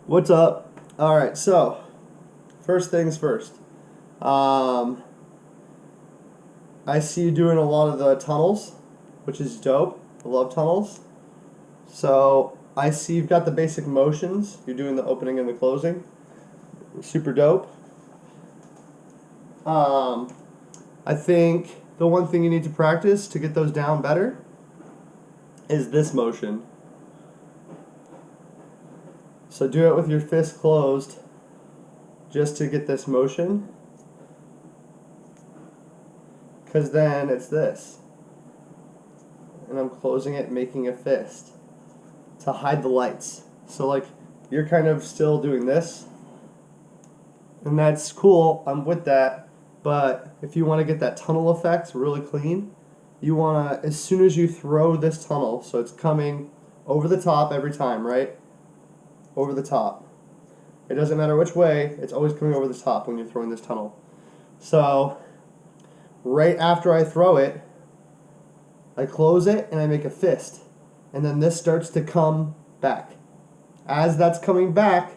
What's up? All right, so first things first. Um, I see you doing a lot of the tunnels, which is dope. I love tunnels. So I see you've got the basic motions. You're doing the opening and the closing. Super dope. Um, I think the one thing you need to practice to get those down better is this motion. So do it with your fist closed just to get this motion. Because then it's this. And I'm closing it, making a fist to hide the lights. So like you're kind of still doing this, and that's cool. I'm with that. But if you want to get that tunnel effect really clean, you want to, as soon as you throw this tunnel, so it's coming over the top every time, right? Over the top. It doesn't matter which way, it's always coming over the top when you're throwing this tunnel. So right after I throw it, I close it and I make a fist. And then this starts to come back. As that's coming back,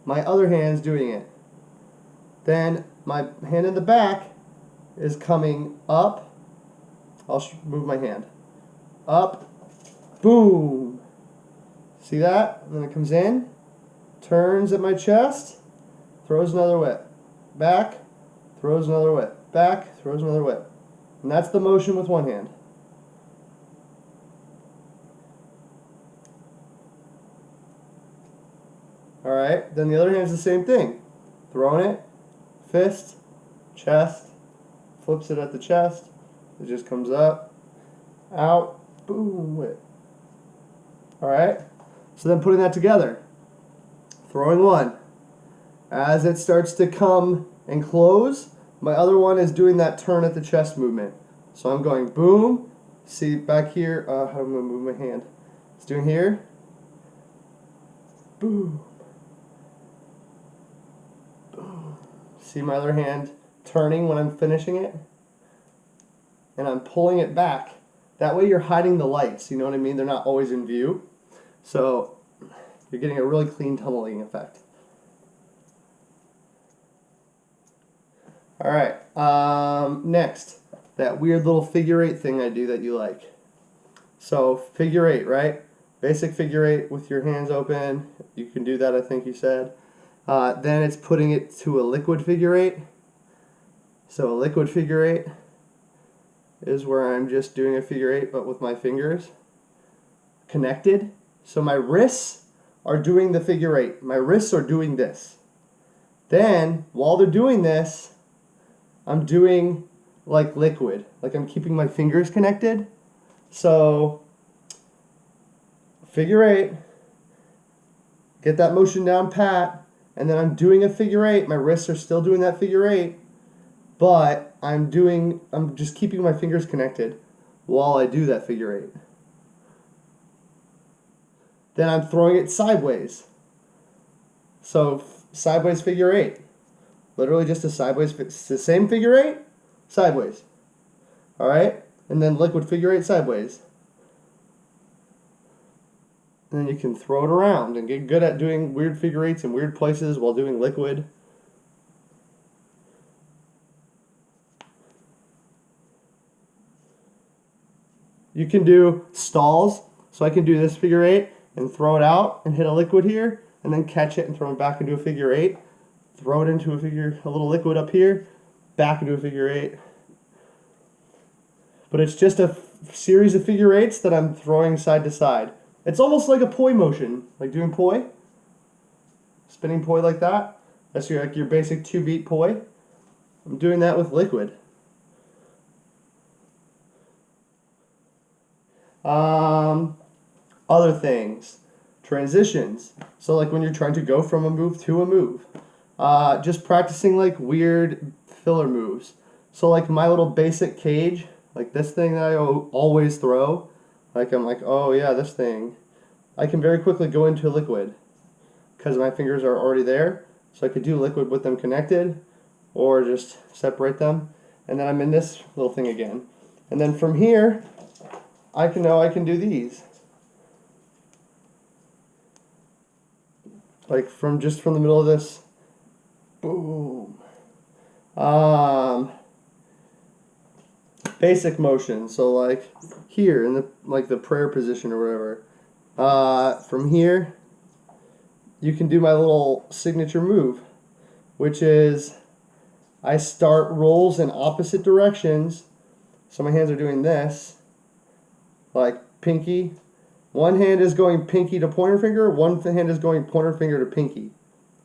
my other hand's doing it. Then my hand in the back is coming up. I'll move my hand. Up. Boom. See that? And then it comes in, turns at my chest, throws another whip. Back, throws another whip. Back, throws another whip. And that's the motion with one hand. Alright, then the other hand's the same thing. Throwing it, fist, chest, flips it at the chest, it just comes up, out, boom, whip. Alright, so then putting that together, throwing one. As it starts to come and close, my other one is doing that turn at the chest movement. So I'm going boom, see back here, how am I going to move my hand? It's doing here, boom. See my other hand turning when I'm finishing it? And I'm pulling it back. That way you're hiding the lights, you know what I mean? They're not always in view. So you're getting a really clean tunneling effect. Alright, next, that weird little figure eight thing I do that you like. So figure eight, right? Basic figure eight with your hands open. You can do that, I think you said. Then it's putting it to a liquid figure eight. So a liquid figure eight is where I'm just doing a figure eight but with my fingers connected. So my wrists are doing the figure eight. My wrists are doing this. Then while they're doing this, I'm doing like liquid. Like I'm keeping my fingers connected. So figure eight, get that motion down pat. And then I'm doing a figure eight. My wrists are still doing that figure eight, but I'm just keeping my fingers connected while I do that figure eight. Then I'm throwing it sideways. So sideways figure eight. Literally just a sideways, it's the same figure eight, sideways. All right? And then liquid figure eight sideways. And then you can throw it around and get good at doing weird figure eights in weird places while doing liquid. You can do stalls. So I can do this figure eight and throw it out and hit a liquid here and then catch it and throw it back into a figure eight. Throw it into a little liquid up here, back into a figure eight. But it's just a series of figure eights that I'm throwing side to side. It's almost like a poi motion, like doing poi, spinning poi like that. That's your basic 2-beat poi. I'm doing that with liquid. Other things, transitions. So like when you're trying to go from a move to a move, just practicing like weird filler moves. So like my little basic cage, like this thing that I always throw. Like I'm like, oh yeah, this thing. I can very quickly go into liquid because my fingers are already there. So I could do liquid with them connected or just separate them. And then I'm in this little thing again. And then from here, I can do these. like from the middle of this, boom. Basic motion. So like here in the prayer position or whatever. From here, you can do my little signature move, which is I start rolls in opposite directions. So my hands are doing this, like pinky. One hand is going pinky to pointer finger, one hand is going pointer finger to pinky.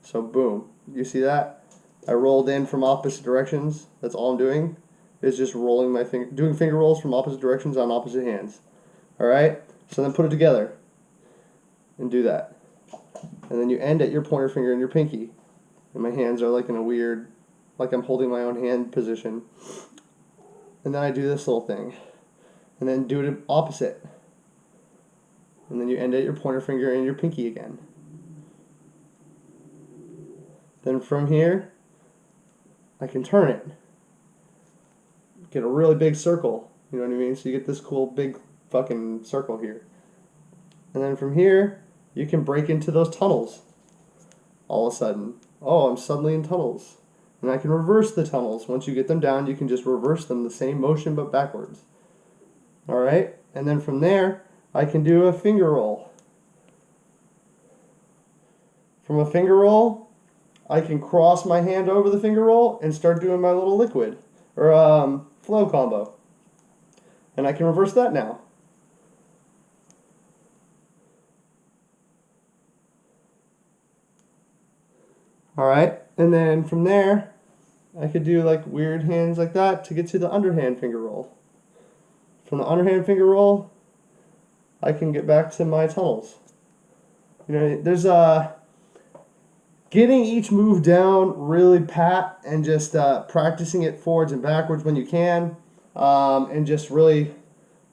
So boom. You see that? I rolled in from opposite directions. That's all I'm doing. Is just rolling my finger, doing finger rolls from opposite directions on opposite hands. Alright? So then put it together. And do that. And then you end at your pointer finger and your pinky. And my hands are like in a weird, like I'm holding my own hand position. And then I do this little thing. And then do it opposite. And then you end at your pointer finger and your pinky again. Then from here, I can turn it. Get a really big circle. You know what I mean? So you get this cool big fucking circle here. And then from here, you can break into those tunnels. All of a sudden. Oh, I'm suddenly in tunnels. And I can reverse the tunnels. Once you get them down, you can just reverse them the same motion but backwards. Alright? And then from there, I can do a finger roll. From a finger roll, I can cross my hand over the finger roll and start doing my little liquid or flow combo. And I can reverse that now. Alright, and then from there, I could do like weird hands like that to get to the underhand finger roll. From the underhand finger roll, I can get back to my tunnels. You know, there's getting each move down really pat and just practicing it forwards and backwards when you can, and just really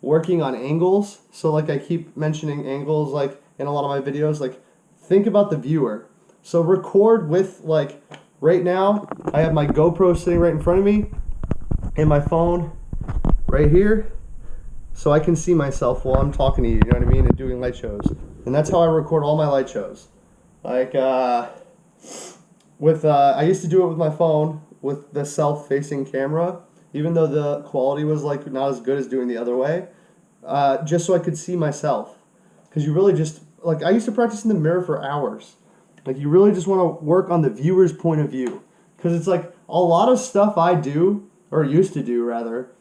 working on angles. So like I keep mentioning angles like in a lot of my videos, like think about the viewer. So record with, like, right now, I have my GoPro sitting right in front of me and my phone right here, so I can see myself while I'm talking to you, you know what I mean, and doing light shows. And that's how I record all my light shows. Like, I used to do it with my phone with the self-facing camera, even though the quality was, like, not as good as doing the other way, just so I could see myself. Because you really just, like, I used to practice in the mirror for hours. Like, you really just want to work on the viewer's point of view. Because it's like, a lot of stuff I do, or used to do, rather,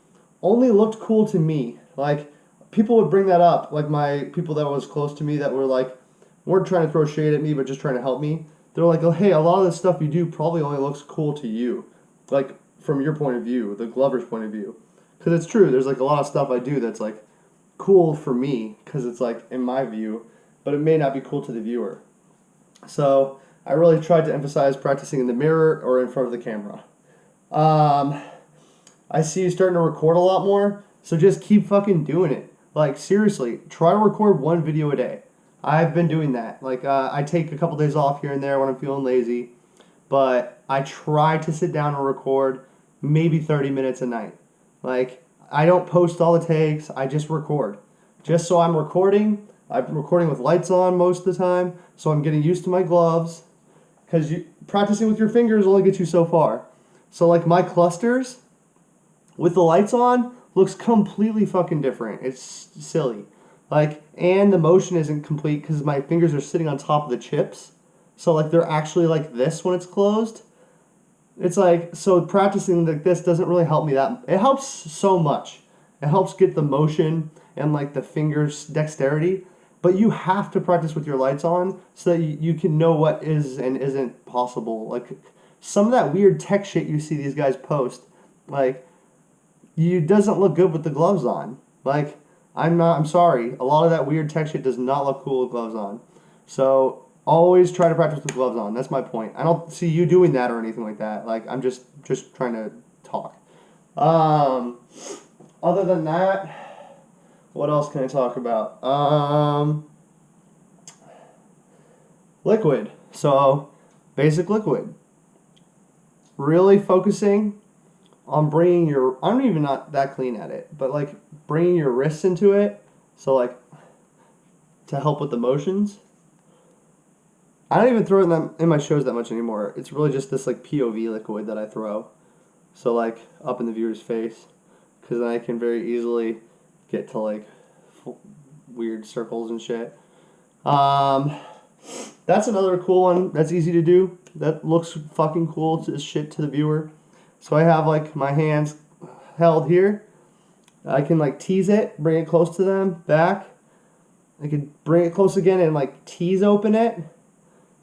only looked cool to me. Like, people would bring that up. Like, my people that was close to me that were, like, weren't trying to throw shade at me, but just trying to help me. They're like, oh, hey, a lot of the stuff you do probably only looks cool to you. Like, from your point of view, the Glover's point of view. Because it's true. There's, like, a lot of stuff I do that's, like, cool for me. Because it's, like, in my view. But it may not be cool to the viewer. So I really tried to emphasize practicing in the mirror or in front of the camera. I see you starting to record a lot more, so just keep fucking doing it. Like, seriously, try to record one video a day. I've been doing that. Like, I take a couple days off here and there when I'm feeling lazy, but I try to sit down and record maybe 30 minutes a night. Like, I don't post all it takes, I just record. Just so I'm recording with lights on most of the time, so I'm getting used to my gloves, because practicing with your fingers only gets you so far. So like my clusters, with the lights on, looks completely fucking different. It's silly. Like, and the motion isn't complete because my fingers are sitting on top of the chips, so like they're actually like this when it's closed. It's like, so practicing like this doesn't really help me that. It helps so much. It helps get the motion and like the fingers dexterity. But you have to practice with your lights on so that you can know what is and isn't possible. Like, some of that weird tech shit you see these guys post, like, doesn't look good with the gloves on. Like, I'm sorry. A lot of that weird tech shit does not look cool with gloves on. So, always try to practice with gloves on. That's my point. I don't see you doing that or anything like that. Like, I'm just trying to talk. Other than that, what else can I talk about? Liquid. So, basic liquid. Really focusing on bringing your, I'm even not that clean at it, but like bringing your wrists into it. So like, to help with the motions. I don't even throw it in my shows that much anymore. It's really just this like POV liquid that I throw. So like up in the viewer's face, because then I can very easily get to like weird circles and shit. That's another cool one that's easy to do. That looks fucking cool to shit to the viewer. So I have like my hands held here. I can like tease it, bring it close to them, back. I can bring it close again and like tease open it.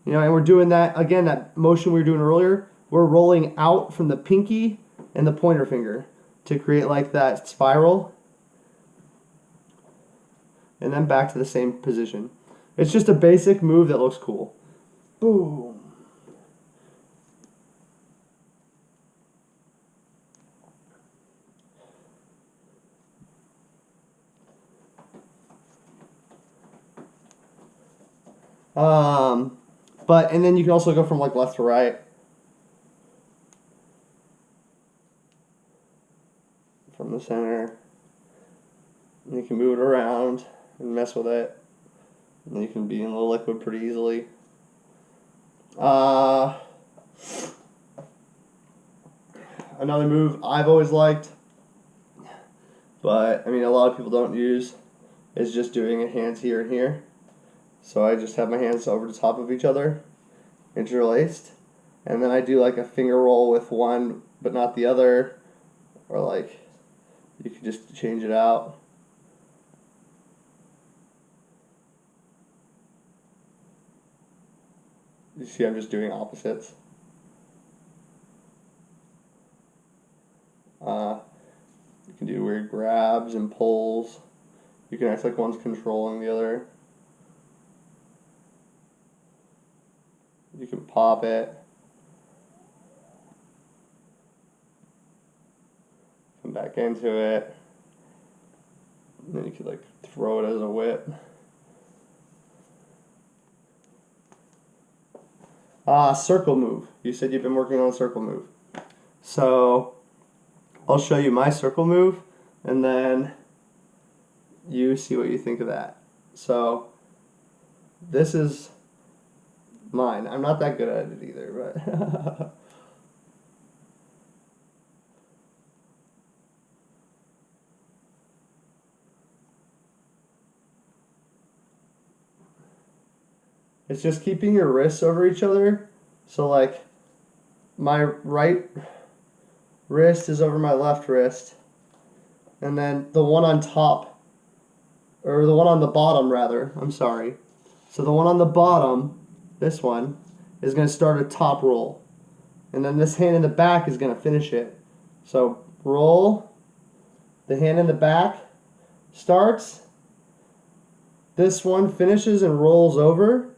You know, and we're doing that, again, that motion we were doing earlier. We're rolling out from the pinky and the pointer finger to create like that spiral. And then back to the same position. It's just a basic move that looks cool. Boom. And then you can also go from like left to right. From the center. And you can move it around and mess with it. And you can be in the liquid pretty easily. Another move I've always liked, but I mean a lot of people don't use, is just doing a hands here and here. So I just have my hands over the top of each other, interlaced, and then I do like a finger roll with one but not the other, or like you can just change it out. You see I'm just doing opposites. You can do weird grabs and pulls. You can act like one's controlling the other. You can pop it. Come back into it. And then you could like throw it as a whip. Circle move. You said you've been working on a circle move. So I'll show you my circle move and then you see what you think of that. So this is mine. I'm not that good at it either, but it's just keeping your wrists over each other. So like my right wrist is over my left wrist, and then the one on top, or the one on the bottom rather, I'm sorry. So the one on the bottom, this one, is going to start a top roll. And then this hand in the back is going to finish it. So roll, the hand in the back starts, this one finishes and rolls over,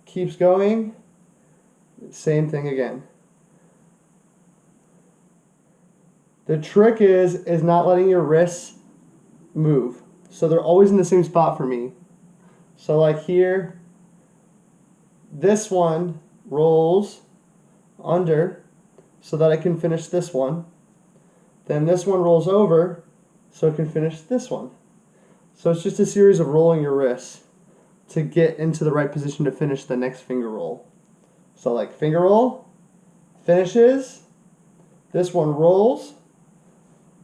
keeps going, same thing again. The trick is not letting your wrists move. So they're always in the same spot for me. So like here, this one rolls under so that I can finish this one. Then this one rolls over so I can finish this one. So it's just a series of rolling your wrists to get into the right position to finish the next finger roll. So like finger roll, finishes, this one rolls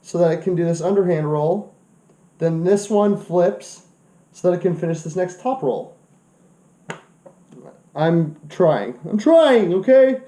so that I can do this underhand roll, then this one flips so that I can finish this next top roll. I'm trying, okay?